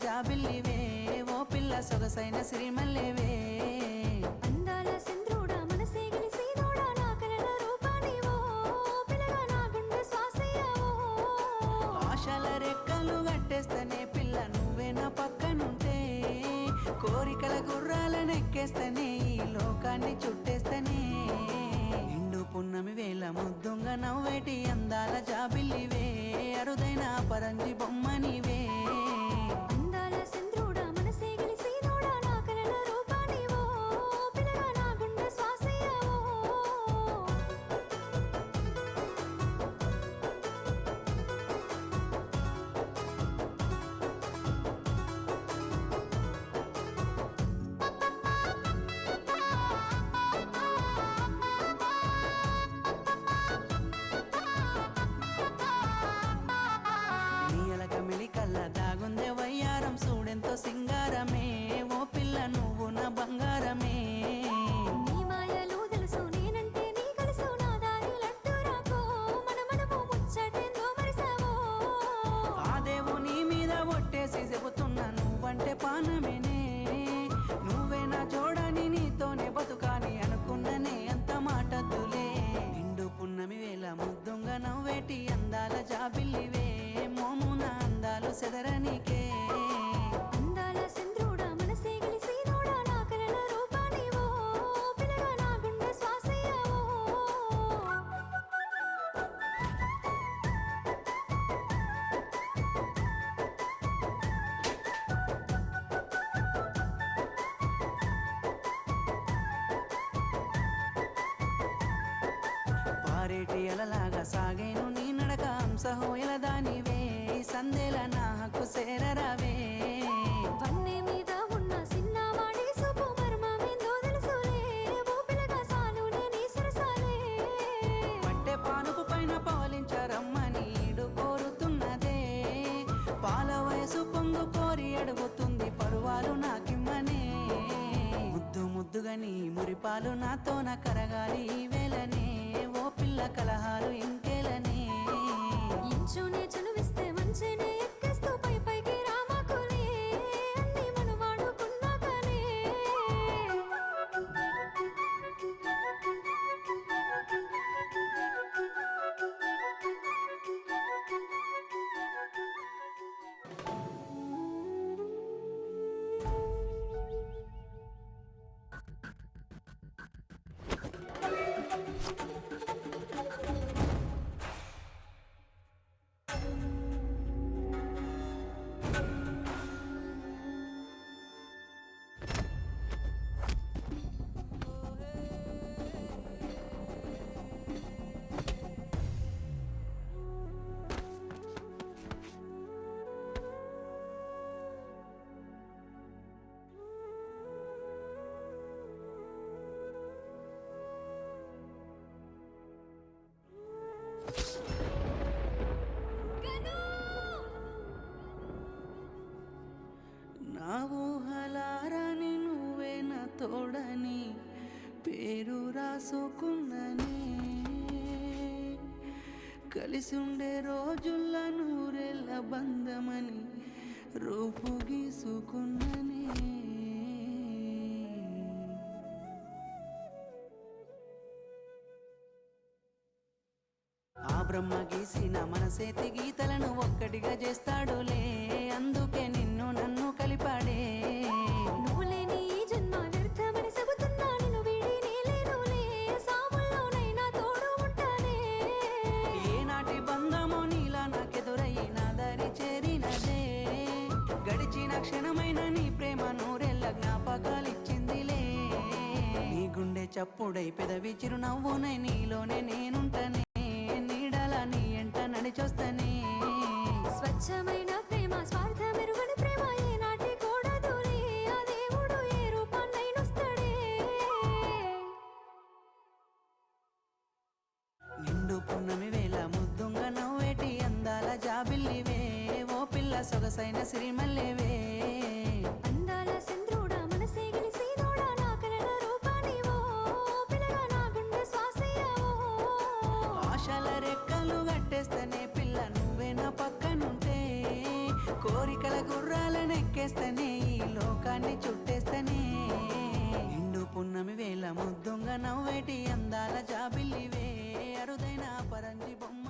జాబిల్లివే ఓ పిల్ల సొగసైన సిరిమల్లెవే అందాల చంద్రుడా మనసే గెలిసినోడా నా కలల రూపానివో పిల్లగా నా గుండె శ్వాసయ్యావో ఆశల రెక్కలు కట్టేస్తనే పిల్ల నువ్వే నా పక్కనుంటే కోరికల గుర్రాలనెక్కేస్తనే ఈ లోకాన్ని చుట్టేస్తనే నిండు పున్నమి వేళ ముద్దుంగా నవ్వేటి అందాల జాబిల్లివే అరుదైన పరంజి బొమ్మనివే దాగుందే వయ్యారం చూడెంతో సింగారమే ఓ పిల్ల నువ్వు నా బంగారమే నీ మాయలు తెలుసు నేనంటే నీ కలుసు నా దారిలంటూ రాకో మనమనము ముచ్చటెందో మరిసావో ఆ దేవుని మీద ఒట్టేసి చెబుతున్నా నువ్వంటే పానమేనే నువ్వే నా చూడని నీతోనే బతుకాని అనుకున్ననే అంత మాటద్దులే నిండు పున్నమి వేళ ముద్దుంగా నవ్వేటి అందాల జాబిల్లివే మోమున అందాలు సెదరనికే అందాల చంద్రుడా మనసే గెలిసినోడా నా కలల రూపానివో పిల్లగా నా గుండె శ్వాసయ్యావో పారేటి అలలాగా సాగేను నీ నడక హంసహోయల దానివే సందేల నా హక్కు సేరరావే వన్నె మీద ఉన్న సిన్నవాడి సూపు మర్మమేందో తెలుసులే ఓ పిల్లగా సాలునే నీ సరసాలే పట్టె పానుపు పైన పవలించరమ్మని ఈడు కోరుతున్నదే పాల వయసు పొంగు కోరి అడుగుతుంది పరువాలు నాకిమ్మనే ముద్దు ముద్దుగా నీ మురిపాలు నాతోన కరగాలి ఈ వేళనే ఓ పిల్ల కలహాలు ఇంకేలనే ఇంచునే చనువిస్తే మంచినే ఎక్కేస్తూ పై పైకి రామాకులే అన్ని మనం వాడుకున్నాకనే నా ఊహలారాని నువ్వే నా తోడని పేరు రాసుకున్ననే కలిసి ఉండే రోజుల్ల నూరెళ్ళ బంధమని రూపు గీసుకున్ననే ఆ బ్రహ్మ గీసిన మనసేతి గీతలను ఒక్కటిగా చేస్తాడులే అందుకే నిన్ను నన్ను కలిపాడే నువ్వు లేని ఈ జన్మ వ్యర్థమని చెబుతున్నా నిన్ను వీడి నేలేనులే సావుల్లోనైనా తోడు ఉంటానే ఏనాటి బంధమో నీలా నాకెదురయ్యి నా దారి చేరినదే గడిచిన క్షణమైన నీ ప్రేమ నూరెళ్ళ జ్ఞాపకాలిచ్చిందిలే నీ గుండె చప్పుడై పెదవి చిరునవ్వునై నీలోనే నేనుంటనే నీడలా నీ ఎంట నడిచొస్తనే స్వచ్ఛమైన ప్రేమ స్వార్థమెరుగని ప్రేమ ఏనాటి కూడదులే సొగసైన సిరిమల్లెవే అందాల చంద్రుడా మనసే గెలిసి దూడా నా కలల రూపానివో పిల్లగా నా గుండె శ్వాసయ్యావో ఆశల రెక్కలు కట్టేస్తేనే పిల్ల నువ్వే నా పక్కనుంటే కోరికల గుర్రాలనెక్కేస్తేనే ఈ లోకాన్ని చుట్టేస్తేనే నిండు పున్నమి వేళ ముద్దుంగ నవ్వేటి అందాల జాబిల్లివే అరుదైన పరంజి బొమ్మ